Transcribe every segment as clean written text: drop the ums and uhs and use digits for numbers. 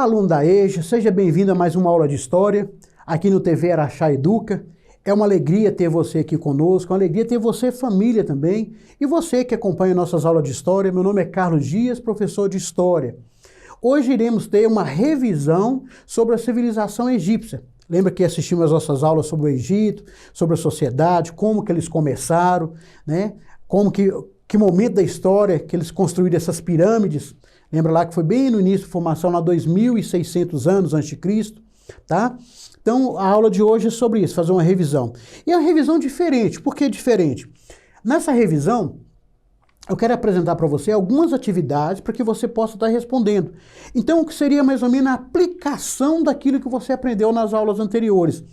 aluno da EJA, seja bem-vindo a mais uma aula de História, aqui no TV Araxá Educa. É uma alegria ter você aqui conosco, uma alegria ter você família também, e você que acompanha nossas aulas de História. Meu nome é Carlos Dias, professor de História. Hoje iremos ter uma revisão sobre a civilização egípcia. Lembra que assistimos as nossas aulas sobre o Egito, sobre a sociedade, como que eles começaram, né? Que momento da história que eles construíram essas pirâmides. Lembra lá que foi bem no início da formação, lá 2.600 anos antes de Cristo, tá? Então, a aula de hoje é sobre isso, fazer uma revisão. E é uma revisão diferente. Por que diferente? Nessa revisão, eu quero apresentar para você algumas atividades para que você possa estar respondendo. Então, o que seria mais ou menos a aplicação daquilo que você aprendeu nas aulas anteriores.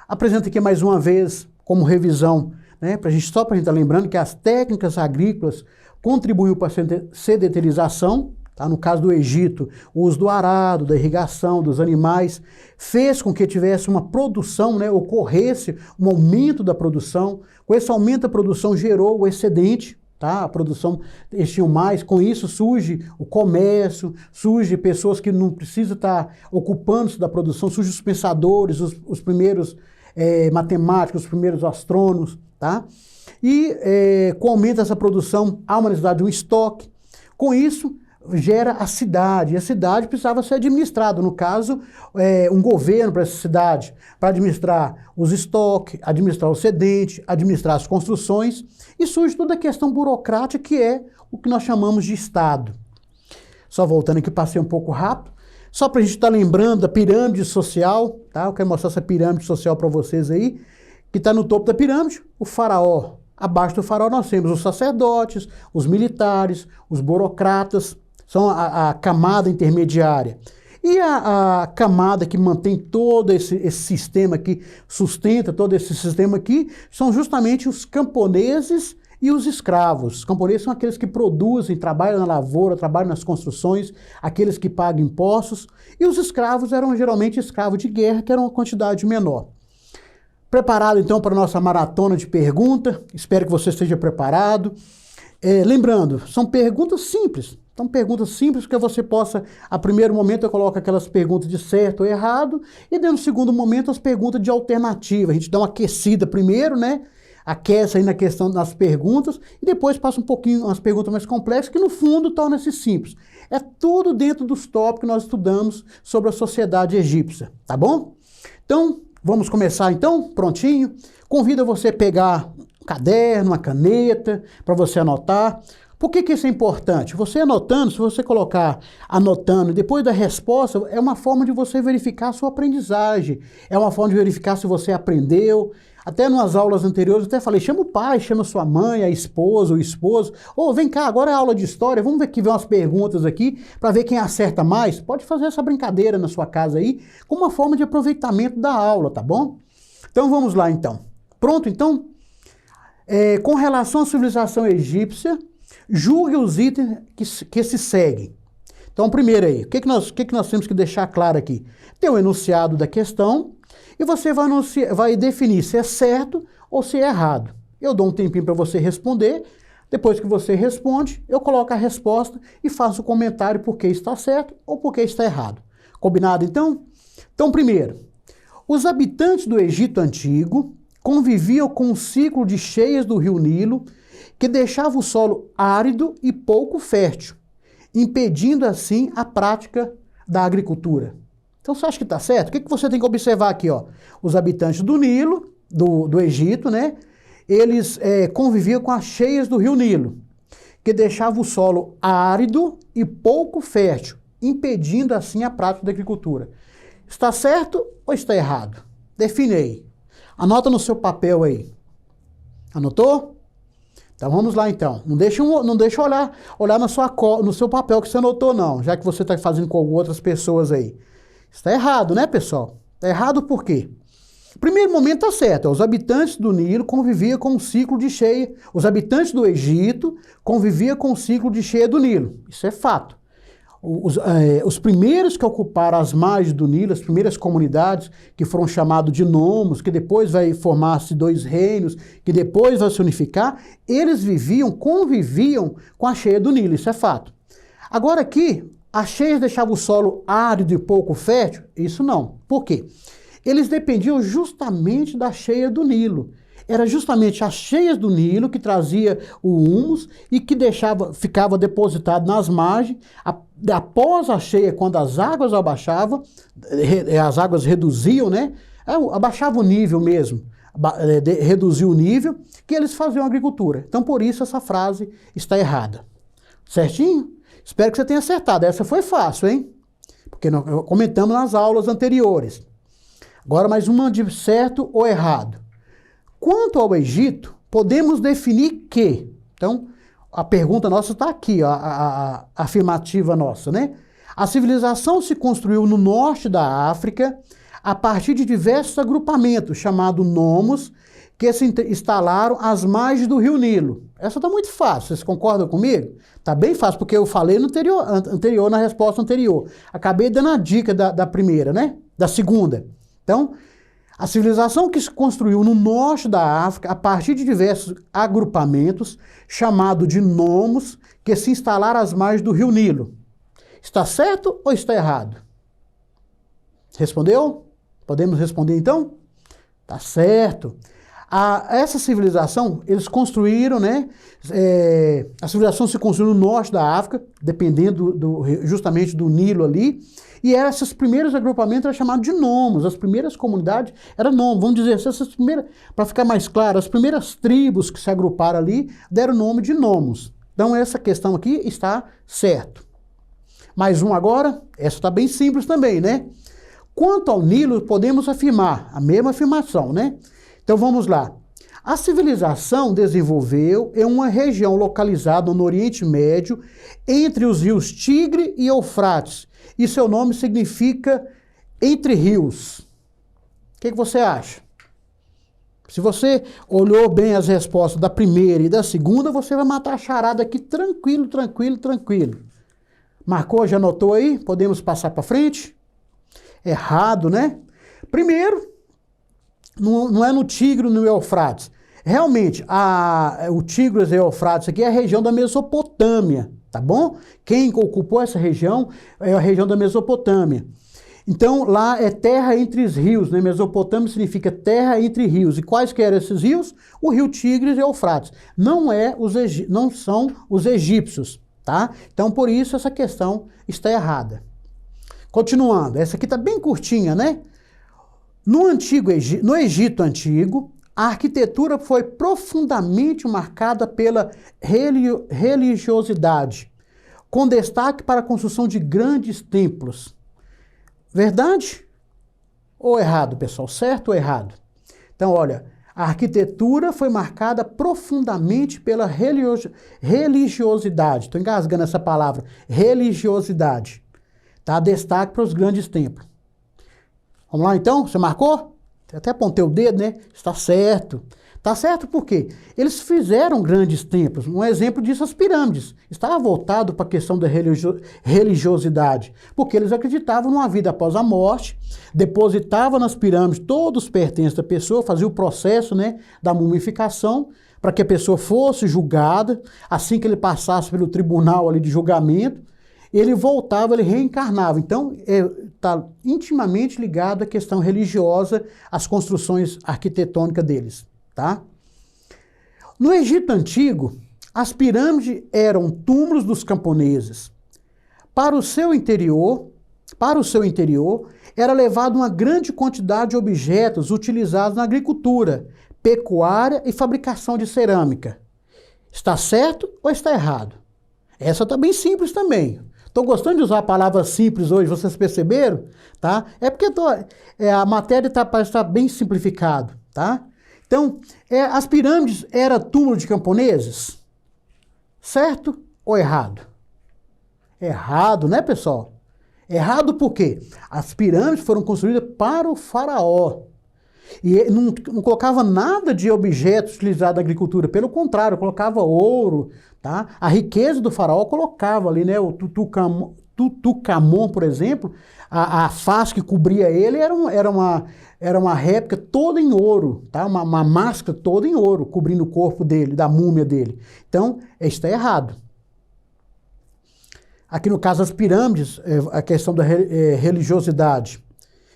Apresento aqui mais uma vez, como revisão, né, só para a gente estar lembrando que as técnicas agrícolas contribuíram para a sedentarização. Tá? No caso do Egito, o uso do arado, da irrigação, dos animais, fez com que tivesse uma produção, né, ocorresse um aumento da produção. Com esse aumento da produção gerou o excedente, tá? A produção, eles tinham mais, com isso surge o comércio, surge pessoas que não precisam estar ocupando-se da produção, surgem os pensadores, os primeiros matemáticos, os primeiros astrônomos, tá? E com o aumento dessa produção, há uma necessidade de um estoque. Com isso, gera a cidade, e a cidade precisava ser administrada, no caso, um governo para essa cidade, para administrar os estoques, administrar o excedente, administrar as construções, e surge toda a questão burocrática, que é o que nós chamamos de Estado. Só voltando aqui, passei um pouco rápido, só para a gente estar lembrando da pirâmide social, tá? Eu quero mostrar essa pirâmide social para vocês aí, que está no topo da pirâmide, o faraó. Abaixo do faraó nós temos os sacerdotes, os militares, os burocratas, são a camada intermediária. E a camada que mantém todo esse sistema aqui, sustenta todo esse sistema aqui, são justamente os camponeses e os escravos. Os camponeses são aqueles que produzem, trabalham na lavoura, trabalham nas construções, aqueles que pagam impostos. E os escravos eram geralmente escravos de guerra, que eram uma quantidade menor. Preparado então para a nossa maratona de perguntas? Espero que você esteja preparado. Lembrando, são perguntas simples. Então, perguntas simples que você possa, a primeiro momento eu coloco aquelas perguntas de certo ou errado, e no segundo momento as perguntas de alternativa. A gente dá uma aquecida primeiro, né? Aquece aí na questão das perguntas, e depois passa um pouquinho umas perguntas mais complexas, que no fundo torna-se simples. É tudo dentro dos tópicos que nós estudamos sobre a sociedade egípcia, tá bom? Então, vamos começar então? Prontinho? Convido você a pegar um caderno, uma caneta, para você anotar. Por que isso é importante? Você anotando, se você colocar anotando, depois da resposta, é uma forma de você verificar a sua aprendizagem, é uma forma de verificar se você aprendeu. Até nas aulas anteriores eu até falei, chama o pai, chama sua mãe, a esposa, o esposo, vem cá, agora é aula de história, vamos ver aqui, ver umas perguntas aqui, para ver quem acerta mais. Pode fazer essa brincadeira na sua casa aí, como uma forma de aproveitamento da aula, tá bom? Então vamos lá então. Pronto então? Com relação à civilização egípcia, julgue os itens que se seguem. Então, primeiro aí, o que nós temos que deixar claro aqui? Tem o enunciado da questão e você vai definir se é certo ou se é errado. Eu dou um tempinho para você responder. Depois que você responde, eu coloco a resposta e faço o comentário por que está certo ou por que está errado. Combinado, então? Então, primeiro, os habitantes do Egito Antigo conviviam com o ciclo de cheias do rio Nilo, que deixava o solo árido e pouco fértil, impedindo assim a prática da agricultura. Então você acha que está certo? O que você tem que observar aqui? Os habitantes do Nilo, do Egito, né? Eles conviviam com as cheias do rio Nilo, que deixava o solo árido e pouco fértil, impedindo assim a prática da agricultura. Está certo ou está errado? Define aí. Anota no seu papel aí. Anotou? Então vamos lá então. Não deixa olhar no seu papel que você anotou não, já que você está fazendo com outras pessoas aí. Está errado, né, pessoal? Está errado por quê? Primeiro momento está certo. Os habitantes do Nilo conviviam com o ciclo de cheia. Os habitantes do Egito conviviam com o ciclo de cheia do Nilo. Isso é fato. Os primeiros que ocuparam as margens do Nilo, as primeiras comunidades que foram chamados de nomos, que depois vai formar-se 2 reinos, que depois vai se unificar, eles conviviam com a cheia do Nilo, isso é fato. Agora aqui, As cheias deixavam o solo árido e pouco fértil? Isso não. Por quê? Eles dependiam justamente da cheia do Nilo. Era justamente as cheias do Nilo que trazia o humus e que ficava depositado nas margens. Após a cheia, quando as águas abaixavam, as águas reduziam, né? Abaixava o nível mesmo, reduzia o nível, que eles faziam agricultura. Então, por isso, essa frase está errada. Certinho? Espero que você tenha acertado. Essa foi fácil, hein? Porque nós comentamos nas aulas anteriores. Agora, mais uma de certo ou errado. Quanto ao Egito, podemos definir que... Então, a pergunta nossa está aqui, a afirmativa nossa, né? A civilização se construiu no norte da África a partir de diversos agrupamentos, chamados nomos, que se instalaram às margens do rio Nilo. Essa está muito fácil, vocês concordam comigo? Está bem fácil, porque eu falei no anterior, na resposta anterior. Acabei dando a dica da primeira, né? Da segunda. Então, a civilização que se construiu no norte da África, a partir de diversos agrupamentos, chamado de nomos, que se instalaram às margens do rio Nilo. Está certo ou está errado? Respondeu? Podemos responder então? Tá certo. Essa civilização, eles construíram, né? A civilização se construiu no norte da África, dependendo justamente do Nilo ali. E esses primeiros agrupamentos eram chamados de nomos. As primeiras comunidades eram nomos. Vamos dizer, essas primeiras, para ficar mais claro, as primeiras tribos que se agruparam ali deram o nome de nomos. Então essa questão aqui está certo. Mais um agora, essa está bem simples também, né? Quanto ao Nilo, podemos afirmar a mesma afirmação, né? Então vamos lá. A civilização desenvolveu em uma região localizada no Oriente Médio, entre os rios Tigre e Eufrates, e seu nome significa entre rios. O que você acha? Se você olhou bem as respostas da primeira e da segunda, você vai matar a charada aqui tranquilo, tranquilo, tranquilo. Marcou, já anotou aí? Podemos passar para frente? Errado, né? Primeiro, não é no Tigre no Eufrates. Realmente, o Tigre e o Eufrates aqui é a região da Mesopotâmia, tá bom? Quem ocupou essa região é a região da Mesopotâmia. Então, lá é terra entre os rios, né? Mesopotâmia significa terra entre rios. E quais que eram esses rios? O rio Tigre e Eufrates. Não são os egípcios, tá? Então, por isso, essa questão está errada. Continuando, essa aqui está bem curtinha, né? No Egito Antigo, a arquitetura foi profundamente marcada pela religiosidade, com destaque para a construção de grandes templos. Verdade ou errado, pessoal? Certo ou errado? Então, olha, a arquitetura foi marcada profundamente pela religiosidade. Estou engasgando essa palavra, religiosidade. Tá? Destaque para os grandes templos. Vamos lá então? Você marcou? Até apontei o dedo, né? Está certo. Está certo por quê? Eles fizeram grandes templos. Um exemplo disso, as pirâmides. Estava voltado para a questão da religiosidade. Porque eles acreditavam numa vida após a morte, depositavam nas pirâmides todos os pertences da pessoa, faziam o processo, né, da mumificação, para que a pessoa fosse julgada. Assim que ele passasse pelo tribunal ali de julgamento, ele voltava, ele reencarnava. Então, está intimamente ligado à questão religiosa, às construções arquitetônicas deles. Tá? No Egito Antigo, as pirâmides eram túmulos dos camponeses. Para o seu interior, era levada uma grande quantidade de objetos utilizados na agricultura, pecuária e fabricação de cerâmica. Está certo ou está errado? Essa está bem simples também. Estou gostando de usar a palavra simples hoje, vocês perceberam? Tá? É porque a matéria parece estar bem simplificado. Tá? Então, as pirâmides eram túmulo de camponeses? Certo ou errado? Errado, né, pessoal? Errado por quê? As pirâmides foram construídas para o faraó. E não colocava nada de objetos utilizados na agricultura. Pelo contrário, colocava ouro, tá? A riqueza do faraó colocava ali, né? O Tutankhamon, por exemplo, a face que cobria ele era uma réplica toda em ouro, tá? Uma máscara toda em ouro, cobrindo o corpo dele, da múmia dele. Então, está errado. aqui no caso as pirâmides, a questão da religiosidade.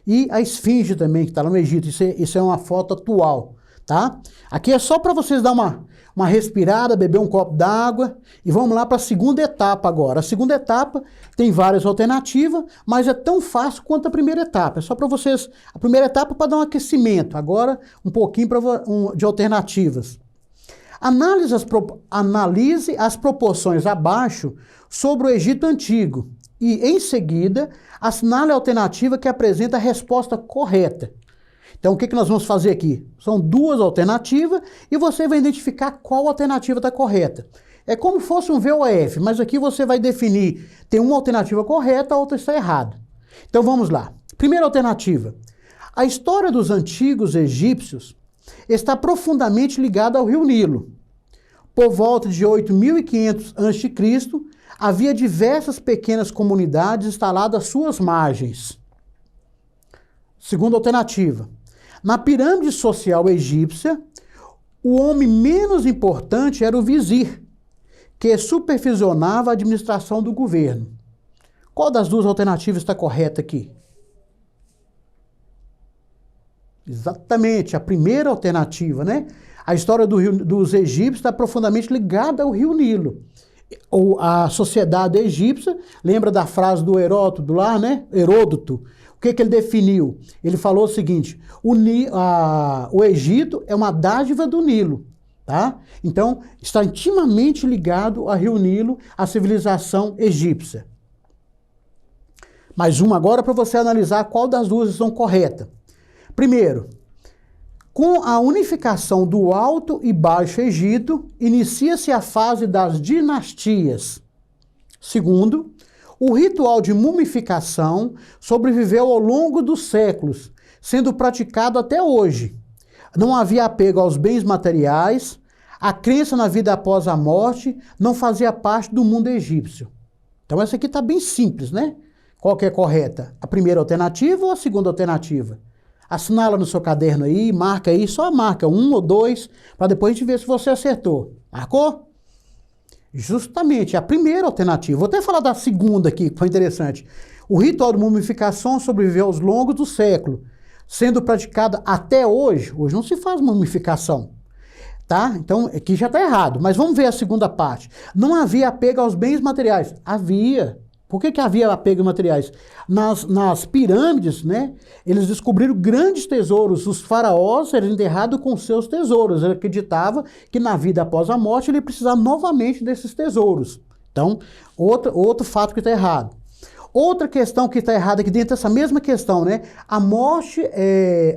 E a esfinge também, que está lá no Egito. Isso é uma foto atual, tá? Aqui é só para vocês dar uma respirada, beber um copo d'água. E vamos lá para a segunda etapa agora. A segunda etapa tem várias alternativas, mas é tão fácil quanto a primeira etapa. É só para vocês... A primeira etapa para dar um aquecimento. Agora, um pouquinho de alternativas. Analise as proporções abaixo sobre o Egito Antigo. E, em seguida, assinale a alternativa que apresenta a resposta correta. Então, o que nós vamos fazer aqui? São duas alternativas e você vai identificar qual alternativa está correta. É como se fosse um VOF, mas aqui você vai definir, tem uma alternativa correta, a outra está errada. Então, vamos lá. Primeira alternativa. A história dos antigos egípcios está profundamente ligada ao rio Nilo. Por volta de 8.500 a.C., havia diversas pequenas comunidades instaladas às suas margens. Segunda alternativa. Na pirâmide social egípcia, o homem menos importante era o vizir, que supervisionava a administração do governo. Qual das duas alternativas está correta aqui? Exatamente, a primeira alternativa, né? A história dos egípcios está profundamente ligada ao rio Nilo. Ou a sociedade egípcia, lembra da frase do Heródoto lá, né? Heródoto. O que ele definiu? Ele falou o seguinte, o Egito é uma dádiva do Nilo, tá? Então, está intimamente ligado ao rio Nilo, à civilização egípcia. Mais uma agora para você analisar qual das duas estão corretas. Primeiro, com a unificação do Alto e Baixo Egito, inicia-se a fase das dinastias. Segundo, o ritual de mumificação sobreviveu ao longo dos séculos, sendo praticado até hoje. Não havia apego aos bens materiais, a crença na vida após a morte não fazia parte do mundo egípcio. Então essa aqui está bem simples, né? Qual que é correta? A primeira alternativa ou a segunda alternativa? Assinala no seu caderno aí, marca aí, só marca 1 ou 2, para depois a gente ver se você acertou. Marcou? Justamente, a primeira alternativa. Vou até falar da segunda aqui, que foi interessante. O ritual de mumificação sobreviveu ao longo do século, sendo praticado até hoje. Hoje não se faz mumificação, tá? Então, aqui já está errado. Mas vamos ver a segunda parte. Não havia apego aos bens materiais. Havia. Por que havia apego a materiais? Nas pirâmides, né, eles descobriram grandes tesouros. Os faraós eram enterrados com seus tesouros. Ele acreditava que na vida após a morte ele precisava novamente desses tesouros. Então, outro fato que está errado. Outra questão que está errada aqui dentro dessa mesma questão, né? A morte,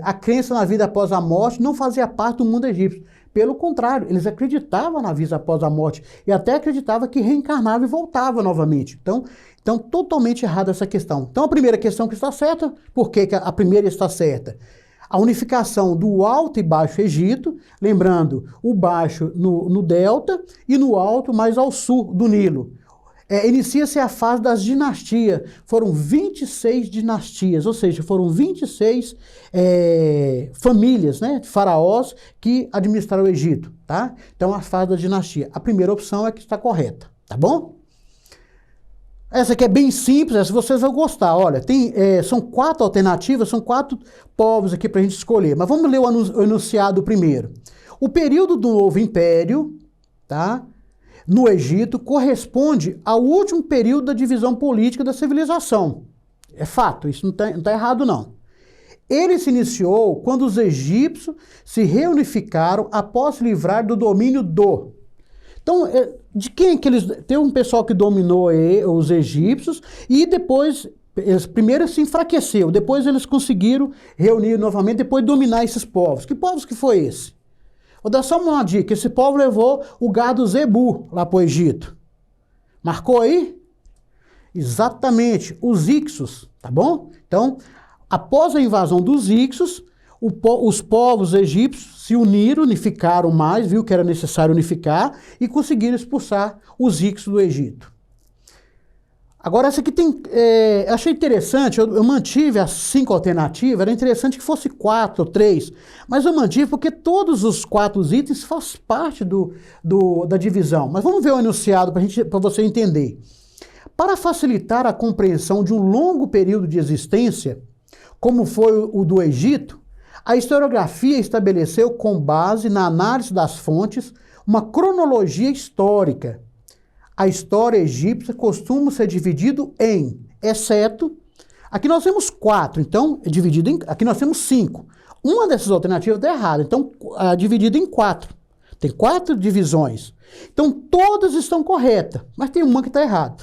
a crença na vida após a morte não fazia parte do mundo egípcio. Pelo contrário, eles acreditavam na vida após a morte e até acreditavam que reencarnava e voltava novamente. Então totalmente errada essa questão. Então, a primeira questão que está certa, por que a primeira está certa? A unificação do Alto e Baixo Egito, lembrando, o Baixo no Delta e no Alto mais ao sul do Nilo. Inicia-se a fase das dinastias. Foram 26 dinastias, ou seja, foram 26 famílias, né, de faraós que administraram o Egito, tá? Então, a fase da dinastia. A primeira opção é que está correta, tá bom? Essa aqui é bem simples, essa vocês vão gostar. Olha, são 4 alternativas, são 4 povos aqui para a gente escolher. Mas vamos ler o enunciado primeiro. O período do Novo Império, tá? No Egito, corresponde ao último período da divisão política da civilização. É fato, isso não tá errado não. Ele se iniciou quando os egípcios se reunificaram após se livrar do domínio do... Então, de quem que eles... Tem um pessoal que dominou os egípcios e depois... Primeiro se enfraqueceu, depois eles conseguiram reunir novamente, depois dominar esses povos. Que povos que foi esse? Vou dar só uma dica, esse povo levou o gado zebu lá para o Egito. Marcou aí? Exatamente, os Ixos, tá bom? Então, após a invasão dos Ixos, os povos egípcios se uniram, unificaram mais, viu que era necessário unificar, e conseguiram expulsar os Ixos do Egito. Agora, essa aqui tem... achei interessante, eu mantive as 5 alternativas, era interessante que fosse 4 ou 3, mas eu mantive porque todos os 4 itens fazem parte da divisão. Mas vamos ver o enunciado para você entender. Para facilitar a compreensão de um longo período de existência, como foi o do Egito, a historiografia estabeleceu, com base na análise das fontes, uma cronologia histórica. A história egípcia costuma ser dividida em, exceto, aqui nós temos 4, então é dividido em, aqui nós temos 5. Uma dessas alternativas está errada, então é dividido em 4. Tem 4 divisões. Então todas estão corretas, mas tem uma que está errada.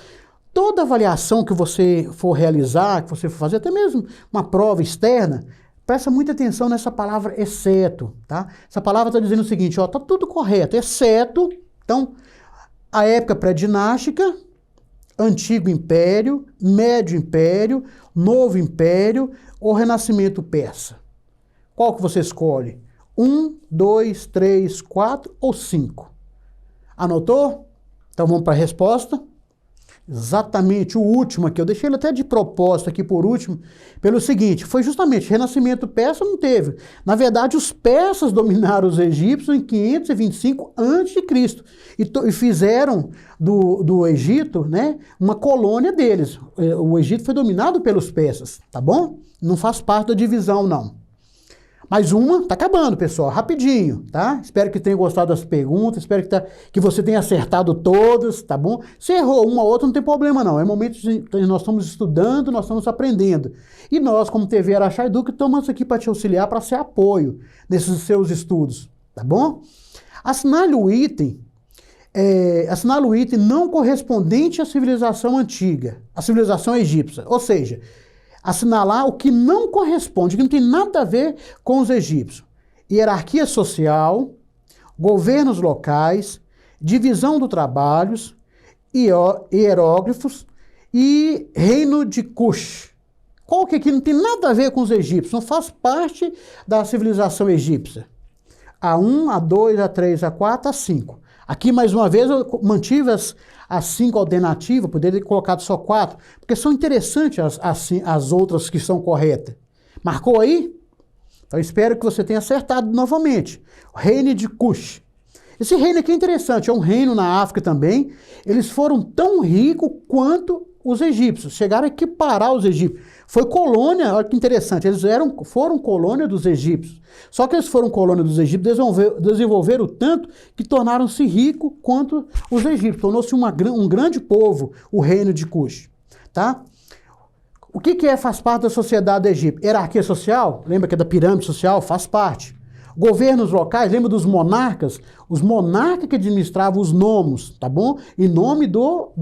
Toda avaliação que você for realizar, que você for fazer, até mesmo uma prova externa, presta muita atenção nessa palavra exceto, tá? Essa palavra está dizendo o seguinte, ó, tá tudo correto, exceto, então, a época pré-dinástica, Antigo Império, Médio Império, Novo Império ou Renascimento Persa. Qual que você escolhe? 1, 2, 3, 4 ou 5? Anotou? Então vamos para a resposta. Exatamente, o último aqui, eu deixei ele até de propósito aqui por último, pelo seguinte, foi justamente, Renascimento persa não teve. Na verdade, os persas dominaram os egípcios em 525 a.C. e fizeram do Egito, né, uma colônia deles. O Egito foi dominado pelos persas, tá bom? Não faz parte da divisão, não. Mais uma, tá acabando, pessoal, rapidinho, tá? Espero que tenha gostado das perguntas, espero que você tenha acertado todas, tá bom? Se errou uma ou outra, não tem problema não, é momento que nós estamos estudando, nós estamos aprendendo. E nós, como TV Araxá Educa, estamos aqui para te auxiliar, para ser apoio nesses seus estudos, tá bom? Assinale o item não correspondente à civilização antiga, à civilização egípcia, ou seja, assinalar o que não corresponde, que não tem nada a ver com os egípcios. Hierarquia social, governos locais, divisão do trabalho, hieróglifos e reino de Cush. Qual que aqui não tem nada a ver com os egípcios, não faz parte da civilização egípcia. A1, A2, A3, A4, A5. Aqui, mais uma vez, eu mantive as 5 alternativas, poderia ter colocado só 4, porque são interessantes as outras que são corretas. Marcou aí? Então, espero que você tenha acertado novamente. O reino de Cush. Esse reino aqui é interessante, é um reino na África também. Eles foram tão ricos quanto os egípcios, chegaram a equiparar os egípcios. Foi colônia, olha que interessante, eles foram colônia dos egípcios. Só que eles foram colônia dos egípcios, desenvolveram tanto que tornaram-se ricos quanto os egípcios. Tornou-se um grande povo, o reino de Cush. Tá? O que faz parte da sociedade do Egito? Hierarquia social, lembra que é da pirâmide social? Faz parte. Governos locais, lembra dos monarcas? Os monarcas que administravam os nomos, tá bom? Em nome do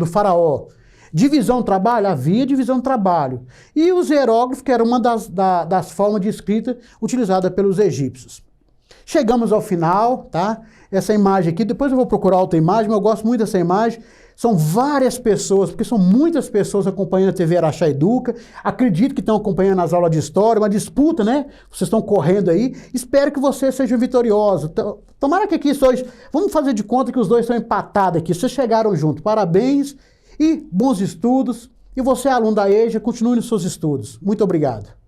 faraó. Divisão do trabalho? Havia divisão do trabalho. E os hieróglifos, que era uma das formas de escrita utilizada pelos egípcios. Chegamos ao final, tá? Essa imagem aqui, depois eu vou procurar outra imagem, mas eu gosto muito dessa imagem. São várias pessoas, porque são muitas pessoas acompanhando a TV Araxá Educa. Acredito que estão acompanhando as aulas de história, uma disputa, né? Vocês estão correndo aí. Espero que você seja vitorioso. Tomara que aqui hoje, vamos fazer de conta que os dois estão empatados aqui. Vocês chegaram junto. Parabéns e bons estudos. E você, aluno da EJA, continue nos seus estudos. Muito obrigado.